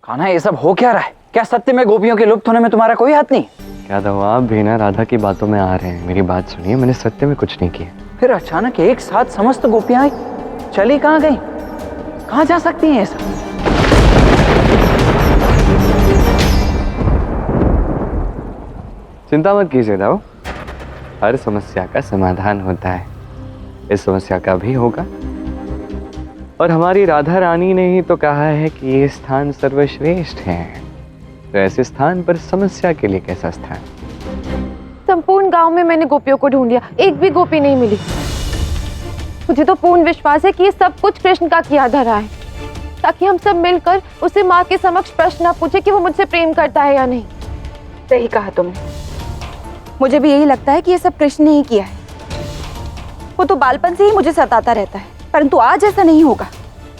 कान्हा, ये सब हो क्या रहा है? क्या सत्य में गोपियों के लुप्त होने में तुम्हारा कोई हाथ नहीं? क्या दवा, आप भी ना राधा की बातों में आ रहे हैं। मेरी बात सुनिए, मैंने सत्य में कुछ नहीं किया। फिर अचानक एक साथ समस्त गोपियां चली कहाँ गई? कहाँ जा सकती हैं ये सब? चिंता मत कीजिए दाऊ, हर समस्या का समाधान होता है। इस समस्या का भी होगा। और हमारी राधा रानी ने ही तो कहा है कि ये स्थान सर्वश्रेष्ठ है, तो ऐसे स्थान पर समस्या के लिए कैसा स्थान? संपूर्ण गांव में मैंने गोपियों को ढूंढ लिया, एक भी गोपी नहीं मिली। मुझे तो पूर्ण विश्वास है कि ये सब कुछ कृष्ण का किया धरा है, ताकि हम सब मिलकर उसे माँ के समक्ष प्रश्न न पूछे कि वो मुझसे प्रेम करता है या नहीं। सही कहा तुमने, मुझे भी यही लगता है कि ये सब कृष्ण ने ही किया है। वो तो बालपन से ही मुझे सताता रहता है, परंतु आज ऐसा नहीं होगा।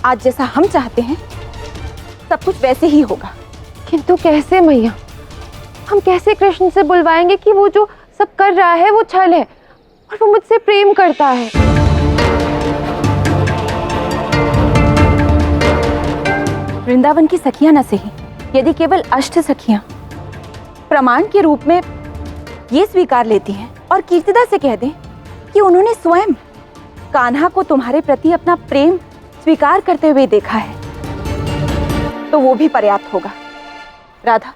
आज जैसा हम चाहते हैं सब कुछ वैसे ही होगा। किंतु कैसे मैया? हम कैसे कृष्ण से बुलवाएंगे कि वो जो सब कर रहा है वो छल है और वो मुझसे प्रेम करता है? वृंदावन की सखियां न सही, यदि केवल अष्ट सखियां प्रमाण के रूप में ये स्वीकार लेती हैं और कीर्तिदा से कह दें कि उन्होंने स्वयं कान्हा को तुम्हारे प्रति अपना प्रेम स्वीकार करते हुए देखा है, तो वो भी पर्याप्त होगा। राधा,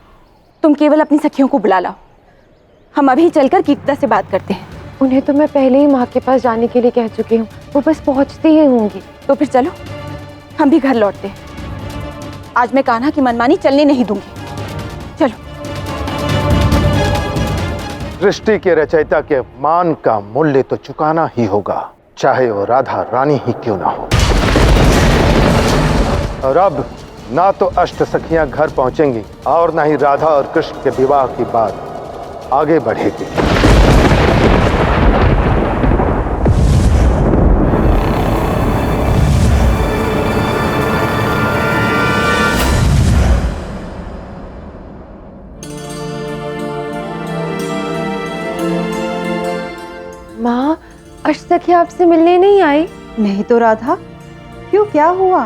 तुम केवल अपनी सखियों को बुला लाओ, हम अभी चलकर कीर्तिदा से बात करते हैं। उन्हें तो मैं पहले ही माँ के पास जाने के लिए कह चुकी हूँ, वो बस पहुँचती ही होंगी। तो फिर चलो, हम भी घर लौटते हैं। आज मैं कान्हा की मनमानी चलने नहीं दूंगी। चलो। सृष्टि के रचयिता के मान का मूल्य तो चुकाना ही होगा, चाहे वो राधा रानी ही क्यों ना हो। और अब ना तो अष्ट सखियां घर पहुंचेंगी और ना ही राधा और कृष्ण के विवाह की बात आगे बढ़ेगी। माँ, अष्टसखी आपसे मिलने नहीं आई? नहीं तो राधा, क्यों, क्या हुआ?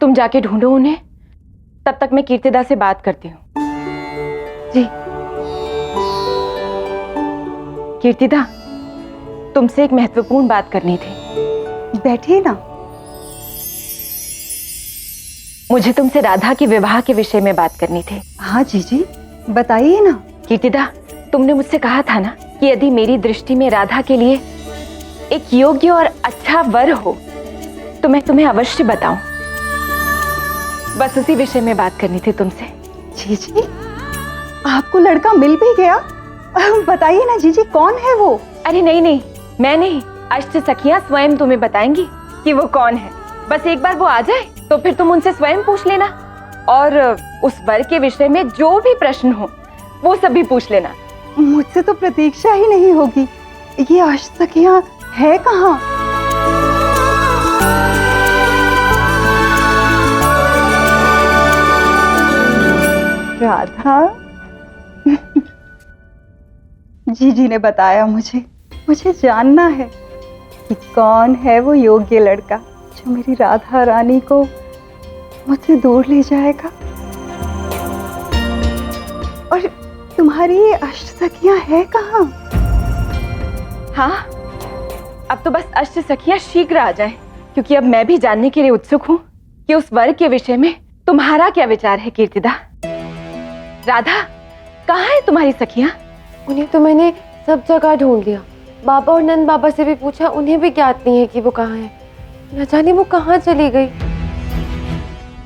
तुम जाके ढूंढो उन्हें, तब तक मैं कीर्तिदा से बात करती हूँ। जी। कीर्तिदा, तुमसे एक महत्वपूर्ण बात करनी थी। बैठिए ना। मुझे तुमसे राधा के विवाह के विषय में बात करनी थी। हाँ जीजी, बताइए ना। कीर्तिदा, तुमने मुझसे कहा था ना कि यदि मेरी दृष्टि में राधा के लिए एक योग्य और अच्छा वर हो तो मैं तुम्हें अवश्य बताऊं। बस उसी विषय में बात करनी थी तुमसे। जीजी, आपको लड़का मिल भी गया? बताइए ना जीजी, कौन है वो? अरे नहीं नहीं, मैं नहीं, अष्ट सखियां स्वयं तुम्हें बताएंगी कि वो कौन है। बस एक बार वो आ जाए तो फिर तुम उनसे स्वयं पूछ लेना, और उस वर के विषय में जो भी प्रश्न हो वो सब भी पूछ लेना। मुझसे तो प्रतीक्षा ही नहीं होगी। ये अष्ट सखियां है कहाँ? राधा, जीजी ने बताया मुझे जानना है कि कौन है वो योग्य लड़का जो मेरी राधा रानी को मुझसे दूर ले जाएगा। और तुम्हारी ये अष्ट सखियां है कहाँ? हाँ, अब तो बस अष्ट सखियां शीघ्र आ जाएं, क्योंकि अब मैं भी जानने के लिए उत्सुक हूँ कि उस वर के विषय में तुम्हारा क्या विचार है। कीर्तिदा, राधा, कहाँ है तुम्हारी सखियां? उन्हें तो मैंने सब जगह ढूंढ लिया, बाबा और नंद बाबा से भी पूछा, उन्हें भी ज्ञात नहीं है कि वो कहाँ है। न जाने वो कहाँ चली गई।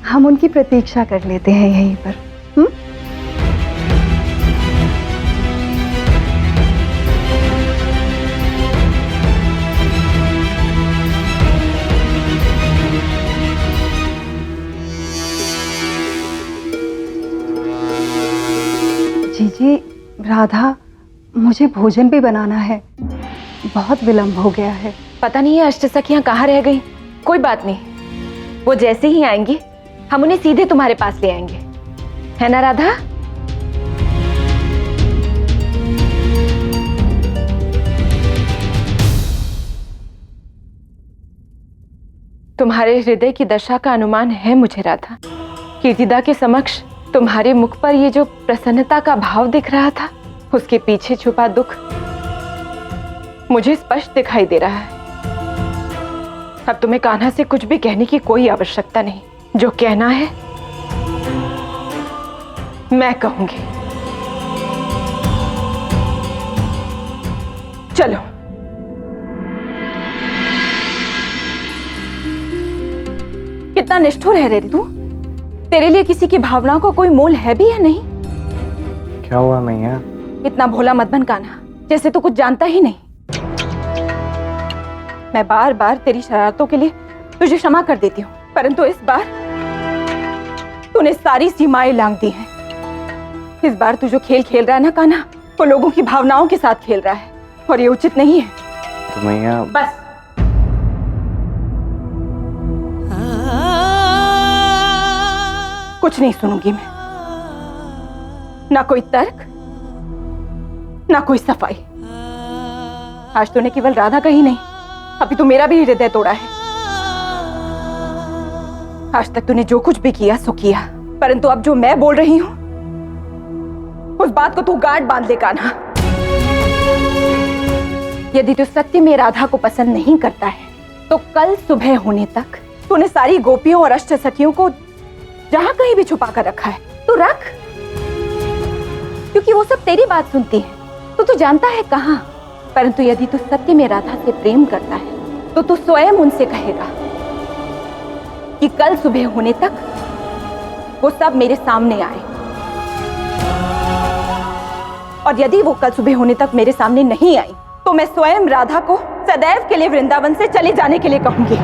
हम उनकी प्रतीक्षा कर लेते हैं यहीं पर। जीजी, राधा, मुझे भोजन भी बनाना है, बहुत विलंब हो गया है। पता नहीं है अष्ट सखियां कहाँ रह गई। कोई बात नहीं, वो जैसे ही आएंगी हम उन्हें सीधे तुम्हारे पास ले आएंगे, है ना राधा? तुम्हारे हृदय की दशा का अनुमान है मुझे राधा। कीर्तिदा के समक्ष तुम्हारे मुख पर ये जो प्रसन्नता का भाव दिख रहा था, उसके पीछे छुपा दुख मुझे स्पष्ट दिखाई दे रहा है। अब तुम्हें कान्हा से कुछ भी कहने की कोई आवश्यकता नहीं। जो कहना है मैं कहूंगी। चलो। कितना निष्ठुर है रे तू। तेरे लिए किसी की भावनाओं का कोई मोल है भी या नहीं? क्या हुआ मैया? इतना भोला मत बन कान्हा, जैसे तू कुछ जानता ही नहीं। मैं बार बार तेरी शरारतों के लिए तुझे क्षमा कर देती हूँ, परंतु इस बार तूने सारी सीमाएं लांघ दी हैं। इस बार तू जो खेल खेल रहा है ना कान्हा, वो लोगों की भावनाओं के साथ खेल रहा है और ये उचित नहीं है। तो मैया बस। कुछ नहीं सुनूंगी मैं, ना कोई तर्क, ना कोई सफाई। आज तूने केवल राधा का ही नहीं, अभी तो मेरा भी हृदय तोड़ा है। आज तक तूने जो कुछ भी किया सो किया, परंतु अब जो मैं बोल रही हूं उस बात को तू गांठ बांध ले कान्हा। यदि तू सत्य में राधा को पसंद नहीं करता है तो कल सुबह होने तक तूने सारी गोपियों और अष्ट सखियों को जहां कहीं भी छुपा कर रखा है तू रख, क्योंकि वो सब तेरी बात सुनती है तो तू जानता है कहां। परंतु यदि तू सत्य में राधा से प्रेम करता है तो तू स्वयं उनसे कहेगा कि कल सुबह होने तक वो सब मेरे सामने आए, और यदि वो कल सुबह होने तक मेरे सामने नहीं आई तो मैं स्वयं राधा को सदैव के लिए वृंदावन से चले जाने के लिए कहूंगी।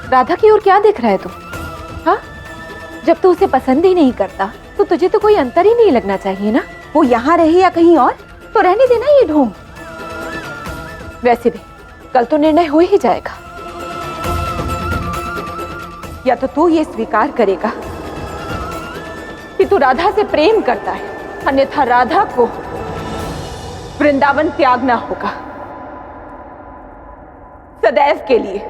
राधा की ओर क्या देख रहा है तू? हाँ, जब तू उसे पसंद ही नहीं करता तो तुझे तो कोई अंतर ही नहीं लगना चाहिए ना। वो यहाँ रहे या कहीं और तो रहने देना ये ढोंग। वैसे भी कल तो निर्णय हो ही जाएगा। या तो तू ये स्वीकार करेगा कि तू राधा से प्रेम करता है, अन्यथा राधा को वृंदावन त्यागना होगा सदैव के लिए।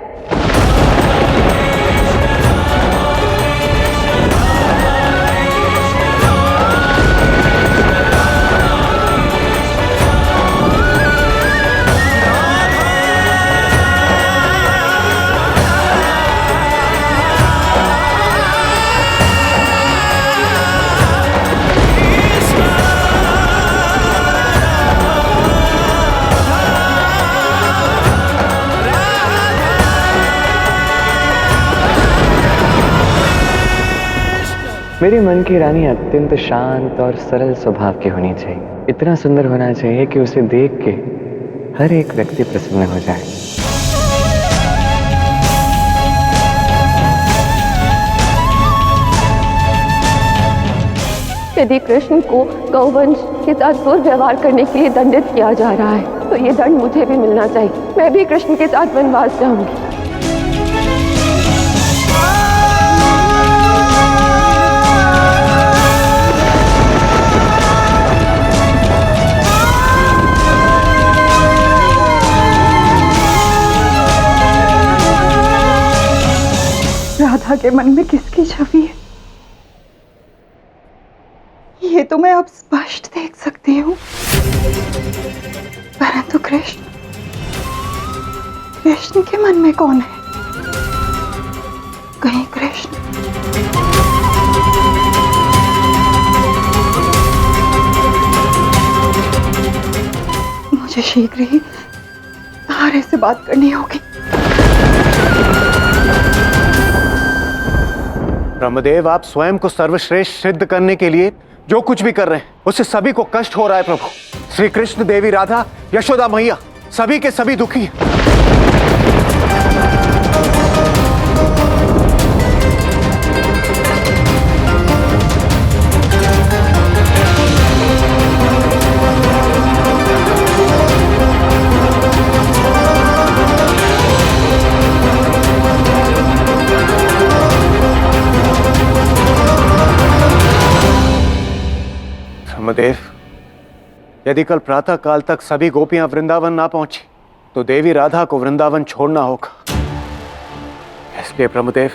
मेरे मन की रानी अत्यंत शांत और सरल स्वभाव की होनी चाहिए। इतना सुंदर होना चाहिए कि उसे देख के हर एक व्यक्ति प्रसन्न हो जाए। यदि कृष्ण को गौवंश के साथ दुर्व्यवहार करने के लिए दंडित किया जा रहा है तो ये दंड मुझे भी मिलना चाहिए। मैं भी कृष्ण के साथ वनवास जाऊंगी। राधा के मन में किसकी छवि है ये तो मैं अब स्पष्ट देख सकती हूँ, परंतु कृष्ण के मन में कौन है? कहीं कृष्ण मुझे शीघ्र ही तारे से बात करनी होगी। ब्रह्मदेव, आप स्वयं को सर्वश्रेष्ठ सिद्ध करने के लिए जो कुछ भी कर रहे हैं उससे सभी को कष्ट हो रहा है प्रभु। श्री कृष्ण, देवी राधा, यशोदा मैया सभी के सभी दुखी हैं। ब्रह्मदेव, यदि कल प्रातः काल तक सभी गोपियां वृंदावन ना पहुंची तो देवी राधा को वृंदावन छोड़ना होगा। इसलिए ब्रह्मदेव,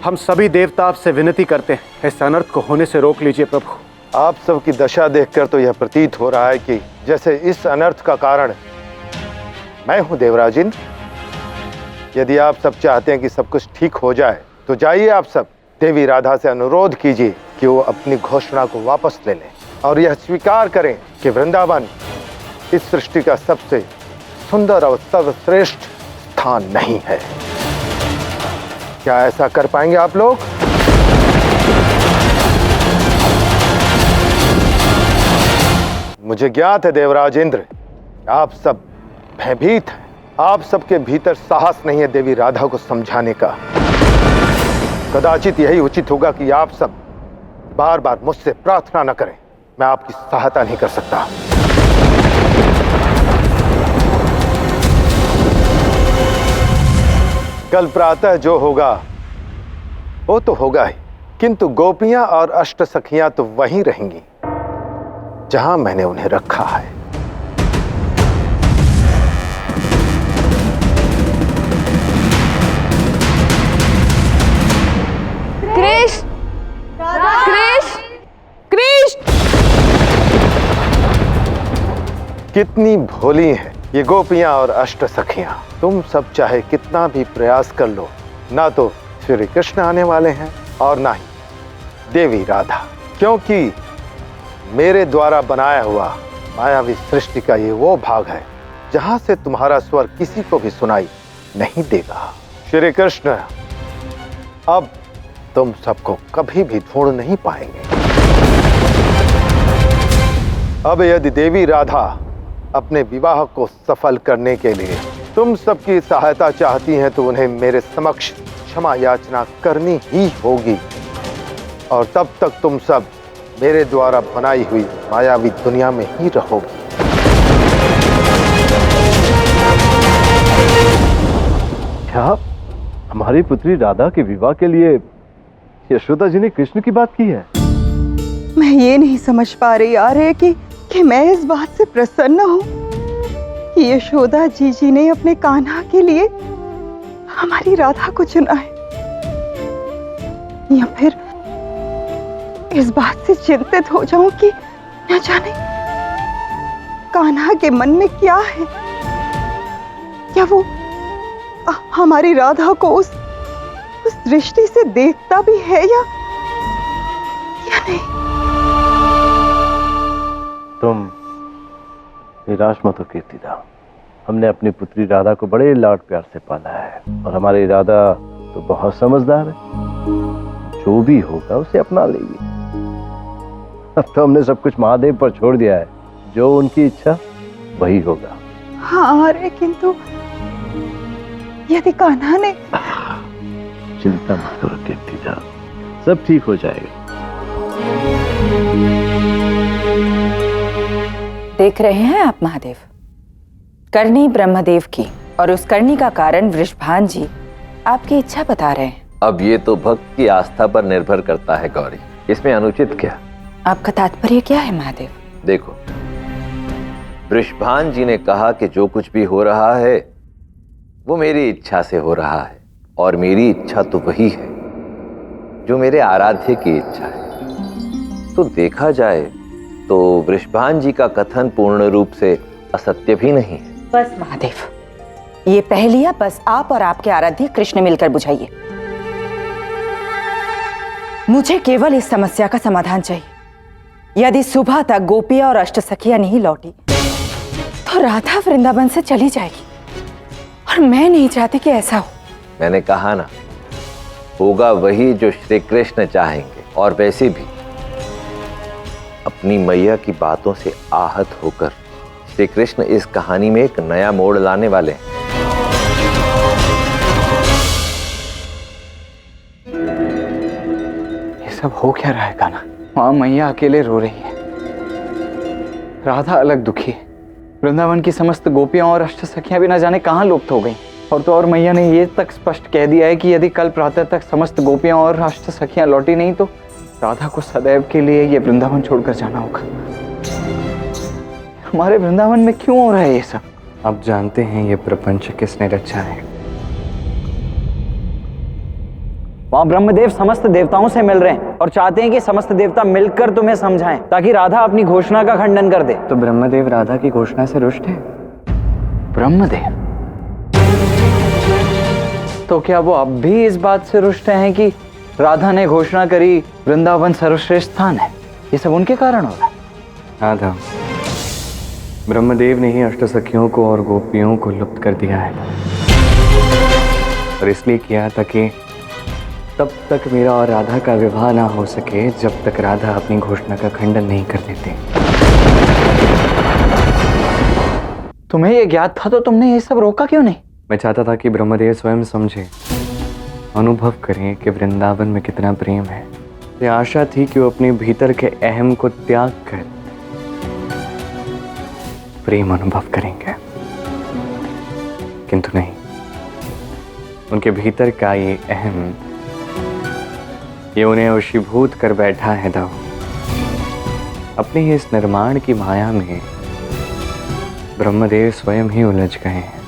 हम सभी देवता आपसे विनती करते हैं, इस अनर्थ को होने से रोक लीजिए प्रभु। आप सब की दशा देखकर तो यह प्रतीत हो रहा है कि जैसे इस अनर्थ का कारण मैं हूं देवराज इंद्र। यदि आप सब चाहते हैं कि सब कुछ ठीक हो जाए तो जाइए आप सब देवी राधा से अनुरोध कीजिए कि वो अपनी घोषणा को वापस ले लें और यह स्वीकार करें कि वृंदावन इस सृष्टि का सबसे सुंदर और सर्वश्रेष्ठ स्थान नहीं है। क्या ऐसा कर पाएंगे आप लोग? मुझे ज्ञात है देवराज इंद्र, आप सब भयभीत हैं। आप सबके भीतर साहस नहीं है देवी राधा को समझाने का। कदाचित यही उचित होगा कि आप सब बार बार मुझसे प्रार्थना न करें। मैं आपकी सहायता नहीं कर सकता। कल प्रातः जो होगा वो तो होगा ही, किंतु गोपियां और अष्ट सखियां तो वहीं रहेंगी जहां मैंने उन्हें रखा है। कृष्ण, कृष्ण, कृष्ण। कितनी भोली हैं ये गोपियां और अष्ट सखियां। तुम सब चाहे कितना भी प्रयास कर लो, ना तो श्री कृष्ण आने वाले हैं और ना ही देवी राधा, क्योंकि मेरे द्वारा बनाया हुआ मायावी सृष्टि का ये वो भाग है जहां से तुम्हारा स्वर किसी को भी सुनाई नहीं देगा। श्री कृष्ण अब तुम सबको कभी भी ढूंढ नहीं पाएंगे। अब यदि देवी राधा अपने विवाह को सफल करने के लिए तुम सबकी सहायता चाहती हैं तो उन्हें मेरे समक्ष क्षमा याचना करनी ही होगी, और तब तक तुम सब मेरे द्वारा बनाई हुई मायावी दुनिया में ही रहोगी। क्या हमारी पुत्री राधा के विवाह के लिए यशोदा जी ने कृष्ण की बात की है? मैं ये नहीं समझ पा रही आ रहे कि मैं इस बात से प्रसन्न हूँ कि यशोदा जी ने अपने कान्हा के लिए हमारी राधा को चुना है, या फिर इस बात से चिंतित हो जाऊं कि न जाने कान्हा के मन में क्या है। क्या वो हमारी राधा को उस दृष्टि से देखता भी है या नहीं। तुम निराश मत हो कीर्तिदा, हमने अपनी पुत्री राधा को बड़े लाड प्यार से पाला है और हमारी राधा तो बहुत समझदार है, जो भी होगा उसे अपना लेगी। अब तो हमने सब कुछ महादेव पर छोड़ दिया है, जो उनकी इच्छा वही होगा। हाँ अरे किंतु यदि कान्हा ने। चिंता मत करो कीर्तिदा, सब ठीक हो जाएगा। देख रहे हैं आप महादेव, करनी ब्रह्मदेव की और उस करनी का कारण वृषभान जी आपकी इच्छा बता रहे हैं। अब ये तो भक्त की आस्था पर निर्भर करता है गौरी, इसमें अनुचित क्या? आपका तात्पर्य क्या है महादेव? देखो, वृषभान जी ने कहा कि जो कुछ भी हो रहा है वो मेरी इच्छा से हो रहा है, और मेरी इच्छा तो वही है जो मेरे आराध्य की इच्छा है। तो देखा जाए तो वृषभान जी का कथन पूर्ण रूप से असत्य भी नहीं है। बस महादेव, ये पहेलियां बस आप और आपके आराध्य कृष्ण मिलकर बुझाइए। मुझे केवल इस समस्या का समाधान चाहिए। यदि सुबह तक गोपियां और अष्टसखियां नहीं लौटी तो राधा वृंदावन से चली जाएगी, और मैं नहीं चाहती कि ऐसा हो। मैंने कहा ना, होगा वही जो श्री कृष्ण चाहेंगे। और वैसे भी अपनी मैया की बातों से आहत होकर श्री कृष्ण इस कहानी में एक नया मोड़ लाने वाले हैं। ये सब हो क्या रहा है कान्हा? वहां मैया अकेले रो रही है, राधा अलग दुखी है, वृंदावन की समस्त गोपियां और अष्ट सखियां भी न जाने कहां लुप्त हो गई। और तो और मैया ने ये तक स्पष्ट कह दिया है कि यदि कल प्रातः तक समस्त गोपियां और अष्ट सखियां लौटी नहीं तो राधा को सदैव के लिए ये वृंदावन छोड़कर जाना होगा। हमारे वृंदावन में क्यों हो रहा है ये सब? आप जानते हैं ये प्रपंच किसने रचा है? वहां ब्रह्मदेव समस्त देवताओं से मिल रहे हैं और चाहते हैं कि समस्त देवता मिलकर तुम्हें समझाएं ताकि राधा अपनी घोषणा का खंडन कर दे। तो ब्रह्मदेव राधा की घोषणा से रुष्ट है? ब्रह्मदेव? तो क्या वो अब भी इस बात से रुष्ट हैं कि राधा ने घोषणा करी वृंदावन सर्वश्रेष्ठ स्थान है? ये सब उनके कारण हो रहा है। राधा, ब्रह्मदेव ने ही अष्टसखियों को और गोपियों को लुप्त कर दिया है, और इसलिए किया ताकि तब तक मेरा और राधा का विवाह ना हो सके जब तक राधा अपनी घोषणा का खंडन नहीं कर देते। तुम्हें ये ज्ञात था तो तुमने ये सब रोका क्यों नहीं? मैं चाहता था कि ब्रह्मदेव स्वयं समझे, अनुभव करें कि वृंदावन में कितना प्रेम है। ये आशा थी कि वो अपने भीतर के अहम को त्याग कर प्रेम अनुभव करेंगे, किंतु नहीं। उनके भीतर का ये अहम, ये उन्हें वशीभूत कर बैठा है दाऊ। अपने ही इस निर्माण की माया में ब्रह्मदेव स्वयं ही उलझ गए हैं।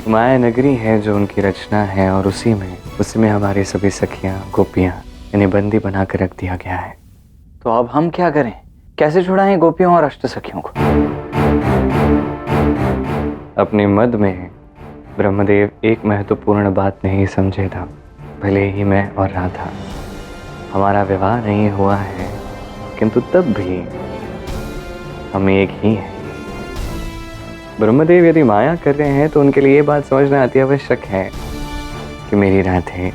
माया नगरी है जो उनकी रचना है, और उसी में हमारी सभी सखियां, गोपियां, इन्हें बंदी बनाकर रख दिया गया है। तो अब हम क्या करें? कैसे छुड़ाएं गोपियों और अष्ट सखियों को? अपने मद में ब्रह्मदेव एक महत्वपूर्ण बात नहीं समझे था। भले ही मैं और राधा, हमारा विवाह नहीं हुआ है, किंतु तब भी हम एक ही हैं। ब्रह्मदेव यदि माया कर रहे हैं तो उनके लिए ये बात समझना अति आवश्यक है कि मेरी राधे,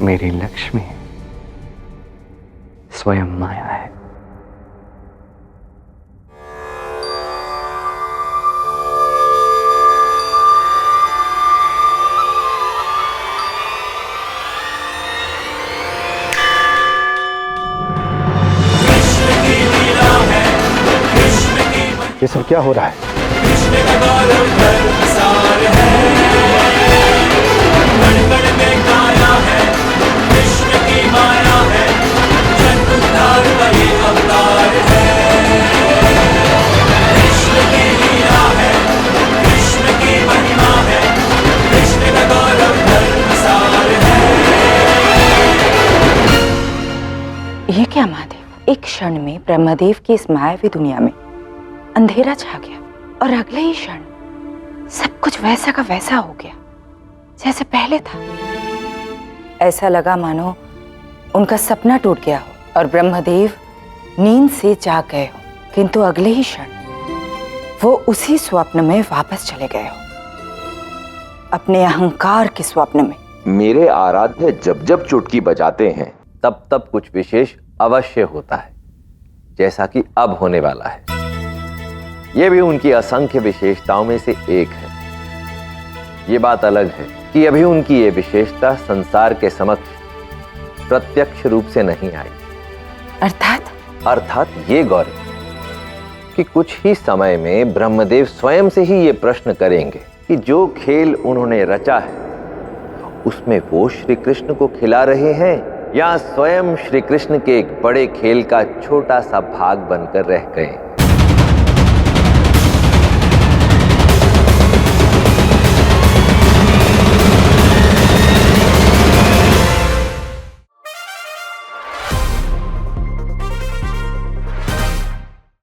मेरी लक्ष्मी स्वयं माया है। ये सब क्या हो रहा है? ये क्या महादेव? एक क्षण में ब्रह्मदेव की इस मायावी दुनिया में अंधेरा छा गया, और अगले ही क्षण सब कुछ वैसा का वैसा हो गया जैसे पहले था। ऐसा लगा मानो उनका सपना टूट गया हो और ब्रह्मदेव नींद से जाग गए हो, किंतु अगले ही क्षण वो उसी स्वप्न में वापस चले गए हो, अपने अहंकार के स्वप्न में। मेरे आराध्य जब जब चुटकी बजाते हैं तब तब कुछ विशेष अवश्य होता है, जैसा कि अब होने वाला है। यह भी उनकी असंख्य विशेषताओं में से एक है। ये बात अलग है कि अभी उनकी ये विशेषता संसार के समक्ष प्रत्यक्ष रूप से नहीं आई। अर्थात ये गौरी कि कुछ ही समय में ब्रह्मदेव स्वयं से ही ये प्रश्न करेंगे कि जो खेल उन्होंने रचा है उसमें वो श्री कृष्ण को खिला रहे हैं या स्वयं श्री कृष्ण के एक बड़े खेल का छोटा सा भाग बनकर रह गए।